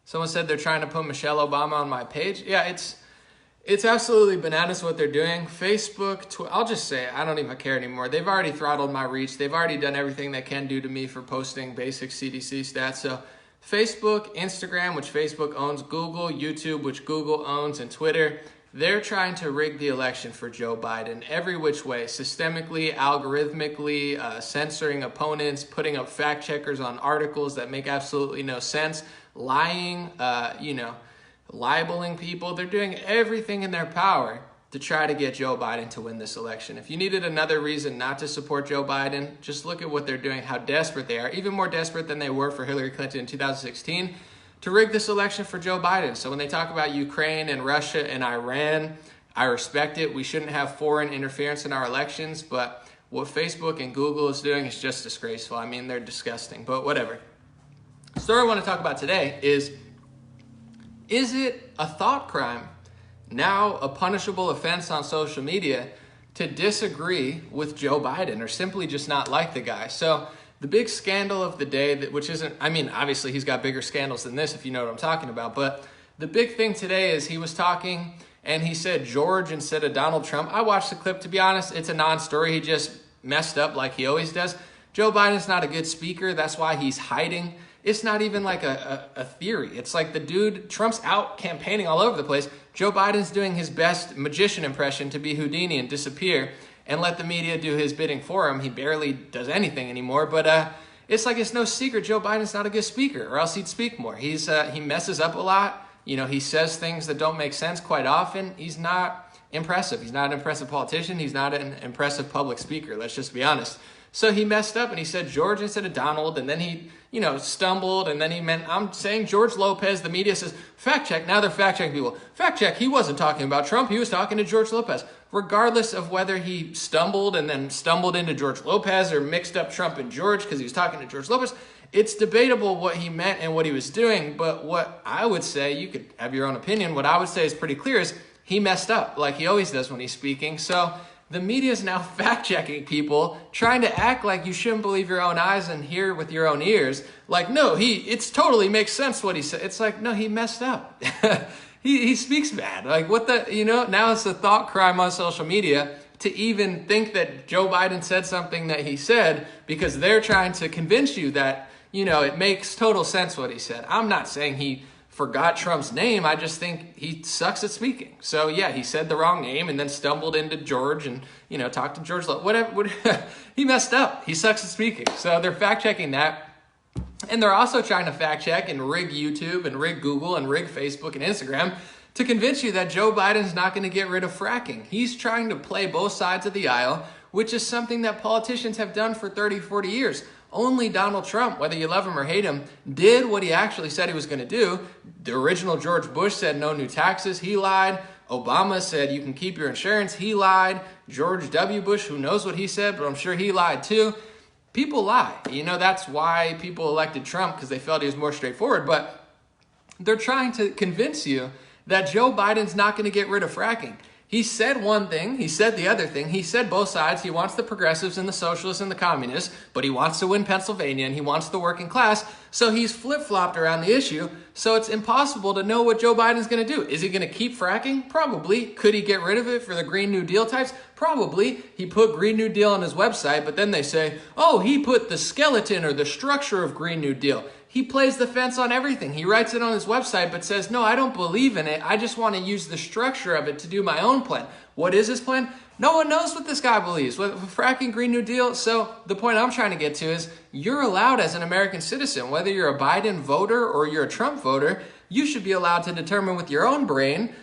Someone said they're trying to put Michelle Obama on my page. Yeah, it's absolutely bananas what they're doing. Facebook, I'll just say, I don't even care anymore. They've already throttled my reach. They've already done everything they can do to me for posting basic CDC stats. So Facebook, Instagram, which Facebook owns, Google, YouTube, which Google owns, and Twitter, they're trying to rig the election for Joe Biden every which way, systemically, algorithmically, censoring opponents, putting up fact checkers on articles that make absolutely no sense, lying, libeling people. They're doing everything in their power to try to get Joe Biden to win this election. If you needed another reason not to support Joe Biden, just look at what they're doing, how desperate they are, even more desperate than they were for Hillary Clinton in 2016, to rig this election for Joe Biden. So when they talk about Ukraine and Russia and Iran, I respect it. We shouldn't have foreign interference in our elections, but what Facebook and Google is doing is just disgraceful. I mean, they're disgusting, but whatever. The story I want to talk about today is it a thought crime, now a punishable offense on social media, to disagree with Joe Biden or simply just not like the guy? So the big scandal of the day, which isn't, I mean, obviously he's got bigger scandals than this if you know what I'm talking about, but the big thing today is he was talking and he said George instead of Donald Trump. I watched the clip, to be honest. It's a non-story. He just messed up like he always does. Joe Biden's not a good speaker. That's why he's hiding. It's not even like a theory. It's like the dude, Trump's out campaigning all over the place. Joe Biden's doing his best magician impression to be Houdini and disappear and let the media do his bidding for him. He barely does anything anymore, but it's like it's no secret Joe Biden's not a good speaker, or else he'd speak more. He messes up a lot. You know, he says things that don't make sense quite often. He's not impressive. He's not an impressive politician. He's not an impressive public speaker. Let's just be honest. So he messed up and he said George instead of Donald, and then he, stumbled, and then he meant, I'm saying George Lopez. The media says, fact check. Now they're fact checking people. Fact check, he wasn't talking about Trump. He was talking to George Lopez. Regardless of whether he stumbled and then stumbled into George Lopez or mixed up Trump and George because he was talking to George Lopez, it's debatable what he meant and what he was doing. But what I would say, you could have your own opinion, what I would say is pretty clear is he messed up like he always does when he's speaking. So the media is now fact-checking people, trying to act like you shouldn't believe your own eyes and hear with your own ears. Like, no, it's totally makes sense what he said. It's like, no, he messed up. he speaks bad. Like, what the, now it's a thought crime on social media to even think that Joe Biden said something that he said because they're trying to convince you that, it makes total sense what he said. I'm not saying he forgot Trump's name. I just think he sucks at speaking. So yeah, he said the wrong name and then stumbled into George and, talked to George. Whatever. He messed up. He sucks at speaking. So they're fact checking that. And they're also trying to fact check and rig YouTube and rig Google and rig Facebook and Instagram to convince you that Joe Biden's not going to get rid of fracking. He's trying to play both sides of the aisle, which is something that politicians have done for 30, 40 years. Only Donald Trump, whether you love him or hate him, did what he actually said he was going to do. The original George Bush said no new taxes. He lied. Obama said you can keep your insurance. He lied. George W. Bush, who knows what he said, but I'm sure he lied too. People lie. That's why people elected Trump, because they felt he was more straightforward. But they're trying to convince you that Joe Biden's not going to get rid of fracking. He said one thing, he said the other thing, he said both sides. He wants the progressives and the socialists and the communists, but he wants to win Pennsylvania and he wants the working class. So he's flip-flopped around the issue. So it's impossible to know what Joe Biden's going to do. Is he going to keep fracking? Probably. Could he get rid of it for the Green New Deal types? Probably. He put Green New Deal on his website, but then they say, oh, he put the skeleton or the structure of Green New Deal. He plays the fence on everything. He writes it on his website, but says, no, I don't believe in it. I just want to use the structure of it to do my own plan. What is his plan? No one knows what this guy believes. With fracking, Green New Deal. So the point I'm trying to get to is you're allowed as an American citizen, whether you're a Biden voter or you're a Trump voter, you should be allowed to determine with your own brain,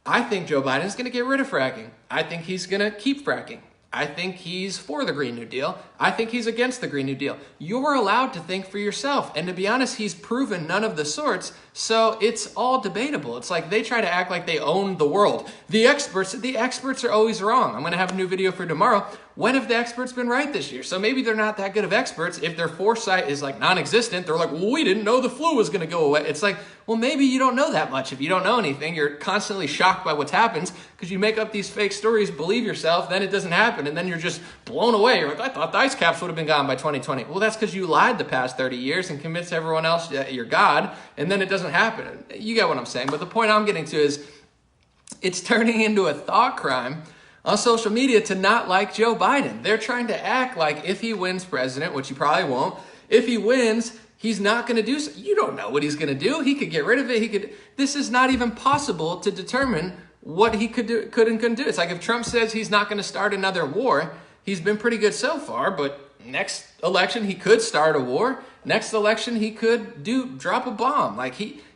I think Joe Biden's going to get rid of fracking. I think he's going to keep fracking. I think he's for the Green New Deal. I think he's against the Green New Deal. You're allowed to think for yourself. And to be honest, he's proven none of the sorts. So it's all debatable. It's like they try to act like they own the world. The experts are always wrong. I'm going to have a new video for tomorrow when have the experts been right this year? So maybe they're not that good of experts. If their foresight is like non-existent, they're like, well, we didn't know the flu was going to go away. It's like, well, maybe you don't know that much. If you don't know anything, you're constantly shocked by what happens because you make up these fake stories, believe yourself, then it doesn't happen. And then you're just blown away. You're like, I thought the ice caps would have been gone by 2020. Well, that's because you lied the past 30 years and convinced everyone else that you're God. And then it doesn't happen. You get what I'm saying. But the point I'm getting to is it's turning into a thought crime on social media to not like Joe Biden. They're trying to act like if he wins president, which he probably won't, if he wins, he's not going to do so. You don't know what he's going to do. He could get rid of it. This is not even possible to determine what he could and couldn't do. It's like if Trump says he's not going to start another war, he's been pretty good so far, but next election he could start a war. Next election he could drop a bomb.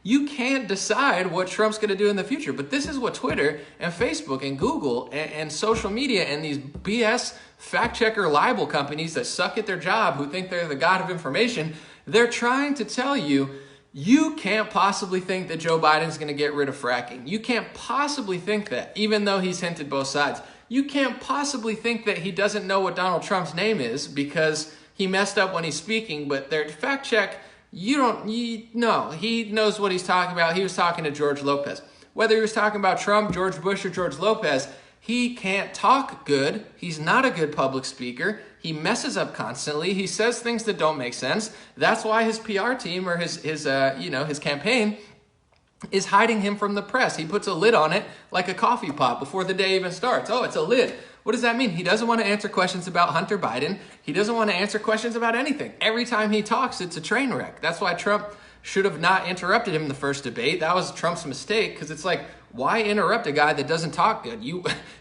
You can't decide what Trump's going to do in the future. But this is what Twitter and Facebook and Google and social media and these BS fact checker libel companies that suck at their job, who think they're the god of information, they're trying to tell you, you can't possibly think that Joe Biden's going to get rid of fracking. You can't possibly think that, even though he's hinted both sides. You can't possibly think that he doesn't know what Donald Trump's name is because he messed up when he's speaking, but their fact check, no, he knows what he's talking about. He was talking to George Lopez. Whether he was talking about Trump, George Bush, or George Lopez, he can't talk good. He's not a good public speaker. He messes up constantly. He says things that don't make sense. That's why his PR team or his campaign is hiding him from the press. He puts a lid on it like a coffee pot before the day even starts. Oh, it's a lid. What does that mean? He doesn't want to answer questions about Hunter Biden. He doesn't want to answer questions about anything. Every time he talks, it's a train wreck. That's why Trump should have not interrupted him in the first debate. That was Trump's mistake, because it's like, why interrupt a guy that doesn't talk good?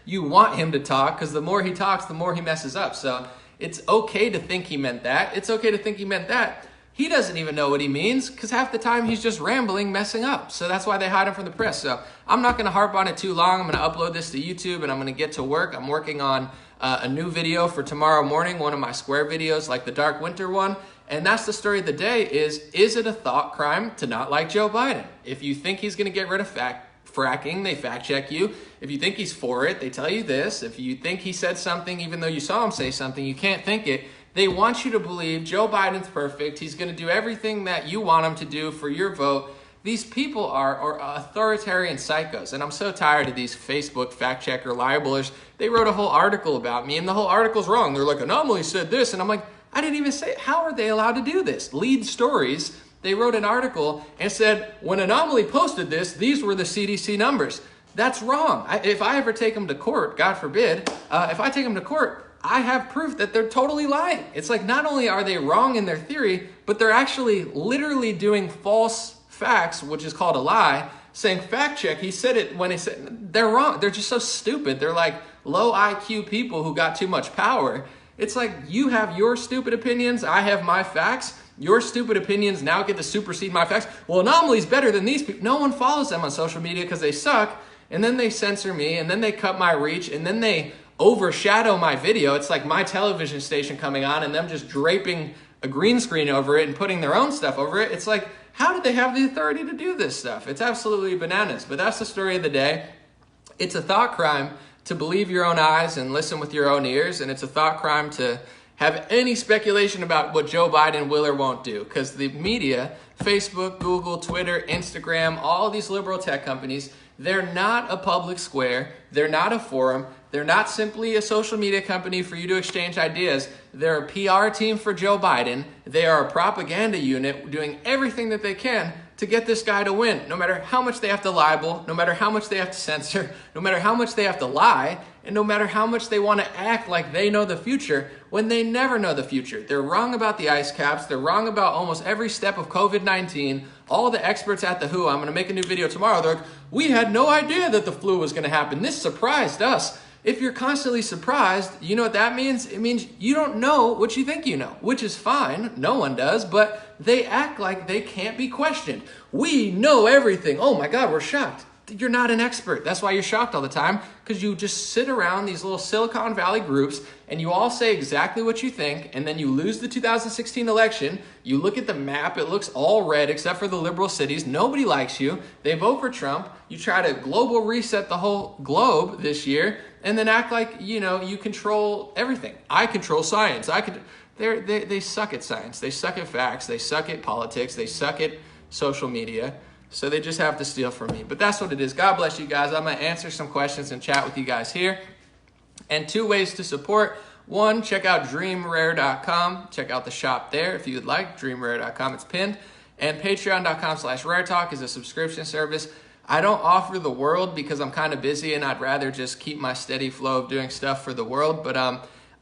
You want him to talk, because the more he talks, the more he messes up. So it's okay to think he meant that. It's okay to think he meant that. He doesn't even know what he means because half the time he's just rambling, messing up. So that's why they hide him from the press. So I'm not going to harp on it too long. I'm going to upload this to YouTube and I'm going to get to work. I'm working on a new video for tomorrow morning, one of my square videos like the Dark Winter one. And that's the story of the day is it a thought crime to not like Joe Biden? If you think he's going to get rid of fracking, they fact check you. If you think he's for it, they tell you this. If you think he said something, even though you saw him say something, you can't think it. They want you to believe Joe Biden's perfect. He's going to do everything that you want him to do for your vote. These people are authoritarian psychos. And I'm so tired of these Facebook fact checker libelers. They wrote a whole article about me and the whole article's wrong. They're like, Anomaly said this. And I'm like, I didn't even say it. How are they allowed to do this? Lead Stories, they wrote an article and said, when Anomaly posted this, these were the CDC numbers. That's wrong. If I ever take them to court, God forbid, if I take them to court, I have proof that they're totally lying. It's like not only are they wrong in their theory, but they're actually literally doing false facts, which is called a lie, saying fact check. He said it when he said they're wrong. They're just so stupid. They're like low IQ people who got too much power. It's like you have your stupid opinions. I have my facts. Your stupid opinions now get to supersede my facts. Well, Anomaly's better than these people. No one follows them on social media because they suck. And then they censor me and then they cut my reach and then they overshadow my video. It's like my television station coming on and them just draping a green screen over it and putting their own stuff over it. It's like, how did they have the authority to do this stuff? It's absolutely bananas. But that's the story of the day. It's a thought crime to believe your own eyes and listen with your own ears. And it's a thought crime to have any speculation about what Joe Biden will or won't do. Because the media, Facebook, Google, Twitter, Instagram, all these liberal tech companies, they're not a public square. They're not a forum. They're not simply a social media company for you to exchange ideas. They're a PR team for Joe Biden. They are a propaganda unit doing everything that they can to get this guy to win, no matter how much they have to libel, no matter how much they have to censor, no matter how much they have to lie, and no matter how much they want to act like they know the future when they never know the future. They're wrong about the ice caps. They're wrong about almost every step of COVID-19. All the experts at the WHO, I'm going to make a new video tomorrow, they're like, we had no idea that the flu was going to happen. This surprised us. If you're constantly surprised, you know what that means? It means you don't know what you think you know, which is fine. No one does, but they act like they can't be questioned. We know everything. Oh my God, we're shocked. you're not an expert. That's why you're shocked all the time, because you just sit around these little Silicon Valley groups and you all say exactly what you think, and then you lose the 2016 election. You look at the map, it looks all red except for the liberal cities. Nobody likes you. They vote for Trump. You try to global reset the whole globe this year and then act like, you control everything. I control science. They suck at science. They suck at facts. They suck at politics. They suck at social media. So they just have to steal from me. But that's what it is. God bless you guys. I'm going to answer some questions and chat with you guys here. And 2 ways to support. 1, check out dreamrare.com. Check out the shop there if you would like. Dreamrare.com, it's pinned. And patreon.com/raretalk is a subscription service. I don't offer the world because I'm kind of busy and I'd rather just keep my steady flow of doing stuff for the world. But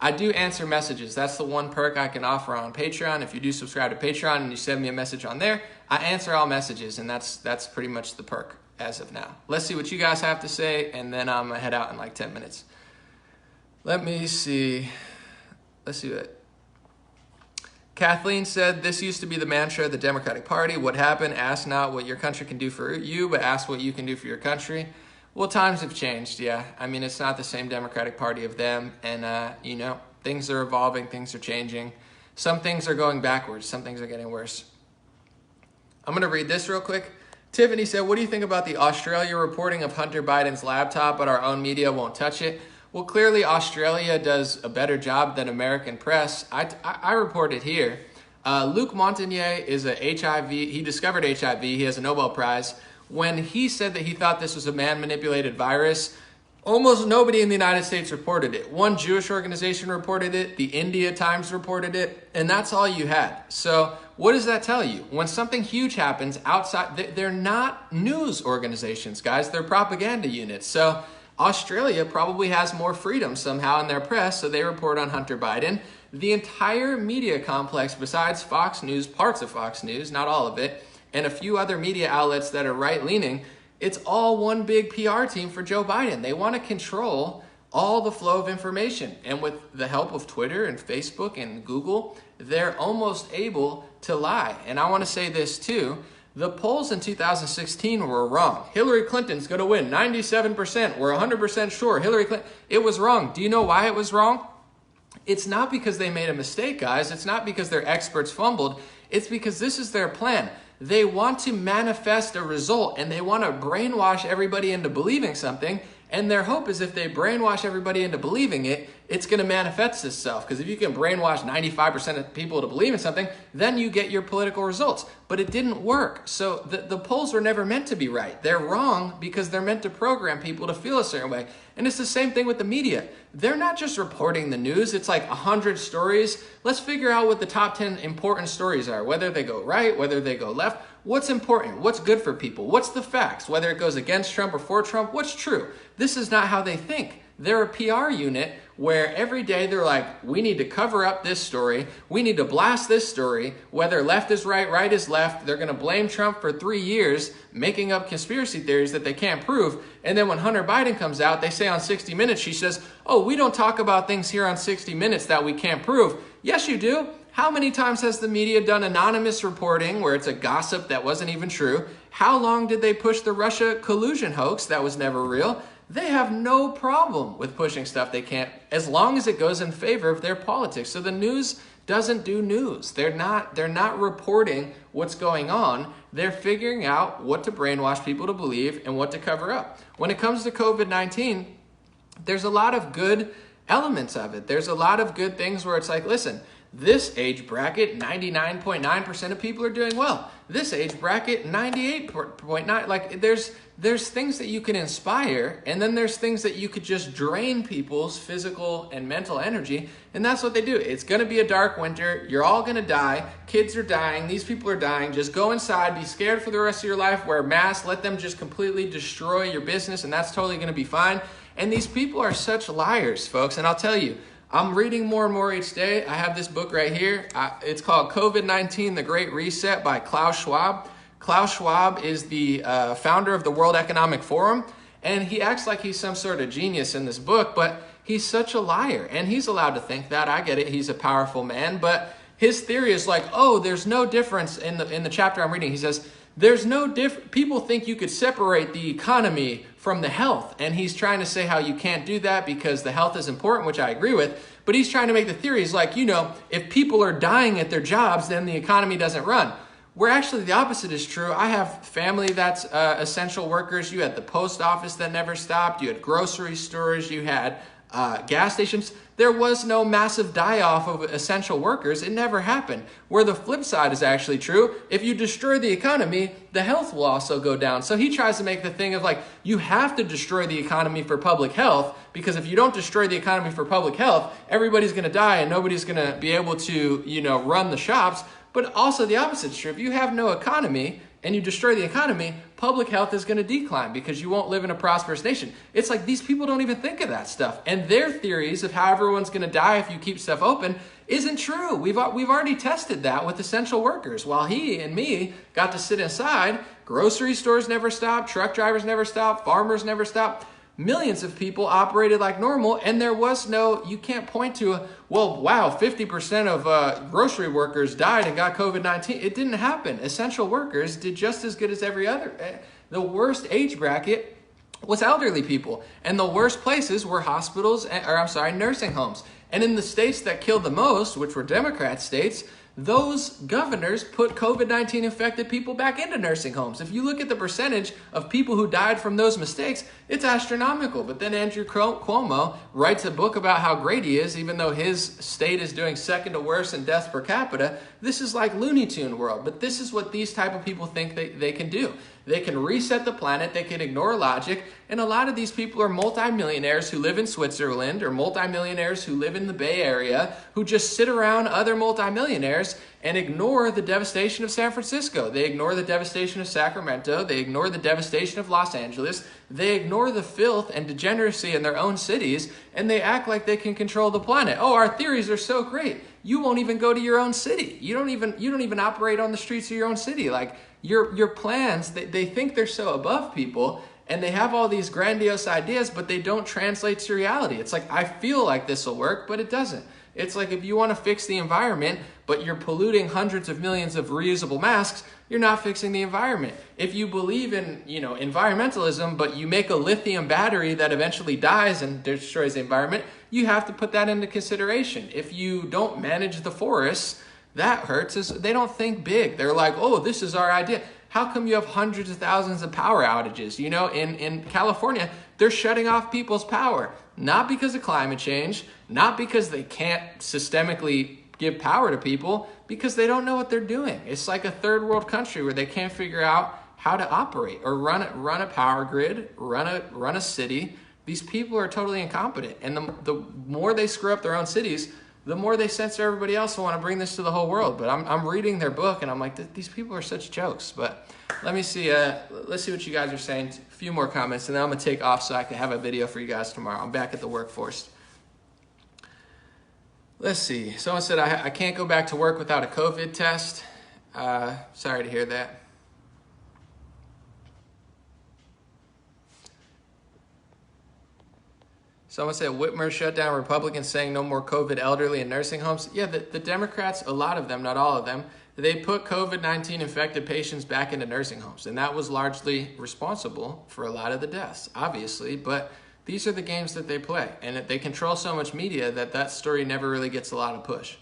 I do answer messages. That's the one perk I can offer on Patreon. If you do subscribe to Patreon and you send me a message on there, I answer all messages, and that's pretty much the perk as of now. Let's see what you guys have to say, and then I'm going to head out in like 10 minutes. Let me see. Let's see what. Kathleen said, this used to be the mantra of the Democratic Party. What happened? Ask not what your country can do for you, but ask what you can do for your country. Well, times have changed, yeah. I mean, it's not the same Democratic Party of them, and, things are evolving, things are changing. Some things are going backwards, some things are getting worse. I'm going to read this real quick. Tiffany said, what do you think about the Australia reporting of Hunter Biden's laptop, but our own media won't touch it? Well, clearly Australia does a better job than American press. I reported here. Luc Montagnier is a HIV, he discovered HIV, he has a Nobel Prize. When he said that he thought this was a man-manipulated virus, almost nobody in the United States reported it. One Jewish organization reported it, the India Times reported it, and that's all you had. So what does that tell you? When something huge happens outside, they're not news organizations, guys. They're propaganda units. So Australia probably has more freedom somehow in their press, so they report on Hunter Biden. The entire media complex, besides Fox News, parts of Fox News, not all of it, and a few other media outlets that are right-leaning, it's all one big PR team for Joe Biden. They want to control all the flow of information. And with the help of Twitter and Facebook and Google, they're almost able to lie. And I want to say this too. The polls in 2016 were wrong. Hillary Clinton's going to win 97%. We're 100% sure. Hillary Clinton. It was wrong. Do you know why it was wrong? It's not because they made a mistake, guys. It's not because their experts fumbled. It's because this is their plan. They want to manifest a result, and they want to brainwash everybody into believing something. And their hope is if they brainwash everybody into believing it, it's going to manifest itself. Because if you can brainwash 95% of people to believe in something, then you get your political results. But it didn't work. So the polls were never meant to be right. They're wrong because they're meant to program people to feel a certain way. And it's the same thing with the media. They're not just reporting the news. It's like 100 stories. Let's figure out what the top 10 important stories are, whether they go right, whether they go left. What's important? What's good for people? What's the facts? Whether it goes against Trump or for Trump, what's true? This is not how they think. They're a PR unit where every day they're like, we need to cover up this story. We need to blast this story. Whether left is right, right is left. They're going to blame Trump for 3 years, making up conspiracy theories that they can't prove. And then when Hunter Biden comes out, they say on 60 Minutes, she says, oh, we don't talk about things here on 60 Minutes that we can't prove. Yes, you do. How many times has the media done anonymous reporting where it's a gossip that wasn't even true? How long did they push the Russia collusion hoax that was never real? They have no problem with pushing stuff they can't, as long as it goes in favor of their politics. So the news doesn't do news. They're not reporting what's going on. They're figuring out what to brainwash people to believe and what to cover up. When it comes to COVID-19, there's a lot of good elements of it. There's a lot of good things where it's like, listen, this age bracket, 99.9% of people are doing well. This age bracket, 98.9%. Like there's things that you can inspire, and then there's things that you could just drain people's physical and mental energy, and that's what they do. It's going to be a dark winter. You're all going to die. Kids are dying. These people are dying. Just go inside. Be scared for the rest of your life. Wear masks. Let them just completely destroy your business, and that's totally going to be fine. And these people are such liars, folks, and I'll tell you, I'm reading more and more each day. I have this book right here. It's called COVID-19, The Great Reset by Klaus Schwab. Klaus Schwab is the founder of the World Economic Forum, and he acts like he's some sort of genius in this book, but he's such a liar, and he's allowed to think that. I get it. He's a powerful man, but his theory is like, oh, there's no difference in the chapter I'm reading. He says, There's no people think you could separate the economy from the health. And he's trying to say how you can't do that because the health is important, which I agree with. But he's trying to make the theories like, if people are dying at their jobs, then the economy doesn't run. Where actually the opposite is true. I have family that's essential workers. You had the post office that never stopped. You had grocery stores. You had gas stations. There was no massive die-off of essential workers. It never happened. Where the flip side is actually true, if you destroy the economy, the health will also go down. So he tries to make the thing of like, you have to destroy the economy for public health, because if you don't destroy the economy for public health, everybody's going to die and nobody's going to be able to, run the shops. But also the opposite is true. If you have no economy and you destroy the economy, public health is going to decline because you won't live in a prosperous nation. It's like these people don't even think of that stuff. And their theories of how everyone's going to die if you keep stuff open isn't true. We've already tested that with essential workers. While he and me got to sit inside, grocery stores never stopped, truck drivers never stopped, farmers never stopped. Millions of people operated like normal, and there was you can't point to, 50% of grocery workers died and got COVID-19. It didn't happen. Essential workers did just as good as every other. The worst age bracket was elderly people, and the worst places were nursing homes. And in the states that killed the most, which were Democrat states, those governors put COVID-19 infected people back into nursing homes. If you look at the percentage of people who died from those mistakes, it's astronomical. But then Andrew Cuomo writes a book about how great he is, even though his state is doing second to worst in deaths per capita. This is like Looney Tune world. But this is what these type of people think they can do. They can reset the planet, they can ignore logic, and a lot of these people are multimillionaires who live in Switzerland or multimillionaires who live in the Bay Area who just sit around other multimillionaires and ignore the devastation of San Francisco. They ignore the devastation of Sacramento. They ignore the devastation of Los Angeles. They ignore the filth and degeneracy in their own cities, and they act like they can control the planet. Oh, our theories are so great. You won't even go to your own city. You don't even operate on the streets of your own city. Like your plans, they think they're so above people, and they have all these grandiose ideas, but they don't translate to reality. It's like, I feel like this will work, but it doesn't. It's like if you want to fix the environment, but you're polluting hundreds of millions of reusable masks, you're not fixing the environment. If you believe in, environmentalism, but you make a lithium battery that eventually dies and destroys the environment, you have to put that into consideration. If you don't manage the forests, that hurts. They don't think big. They're like, oh, this is our idea. How come you have hundreds of thousands of power outages? In California, they're shutting off people's power. Not because of climate change, not because they can't systemically give power to people, because they don't know what they're doing. It's like a third world country where they can't figure out how to operate or run a power grid, run a city. These people are totally incompetent. And the more they screw up their own cities, the more they censor everybody else and want to bring this to the whole world. But I'm reading their book and I'm like, these people are such jokes. But let me see. Let's see what you guys are saying. A few more comments, and then I'm going to take off so I can have a video for you guys tomorrow. I'm back at the workforce. Let's see. Someone said, I can't go back to work without a COVID test. Sorry to hear that. Someone said Whitmer shut down Republicans saying no more COVID elderly in nursing homes. Yeah, the Democrats, a lot of them, not all of them, they put COVID-19 infected patients back into nursing homes. And that was largely responsible for a lot of the deaths, obviously. But these are the games that they play. And they control so much media that story never really gets a lot of push.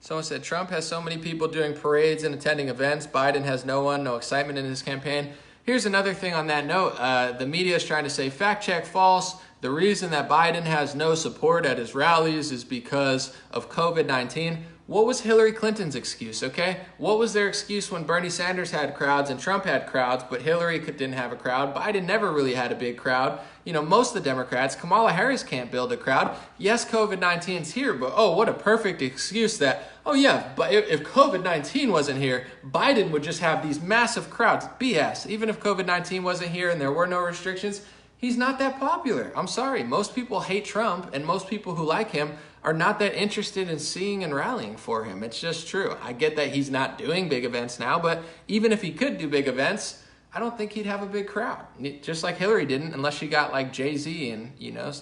Someone said Trump has so many people doing parades and attending events. Biden has no one, no excitement in his campaign. Here's another thing on that note. The media is trying to say fact check false. The reason that Biden has no support at his rallies is because of COVID-19. What was Hillary Clinton's excuse, okay? What was their excuse when Bernie Sanders had crowds and Trump had crowds, but Hillary didn't have a crowd? Biden never really had a big crowd. Most of the Democrats, Kamala Harris can't build a crowd. Yes, COVID-19's here, but what a perfect excuse that, but if COVID-19 wasn't here, Biden would just have these massive crowds. BS. Even if COVID-19 wasn't here and there were no restrictions, he's not that popular. I'm sorry. Most people hate Trump, and most people who like him are not that interested in seeing and rallying for him. It's just true. I get that he's not doing big events now, but even if he could do big events, I don't think he'd have a big crowd. Just like Hillary didn't, unless she got like Jay-Z and,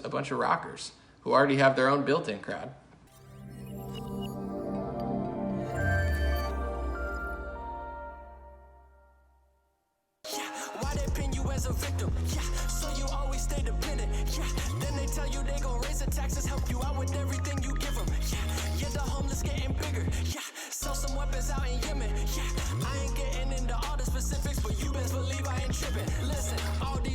a bunch of rockers who already have their own built-in crowd. as a victim. Yeah, so you always stay dependent. Yeah, then they tell you they gon' raise the taxes, help you out with everything you give them.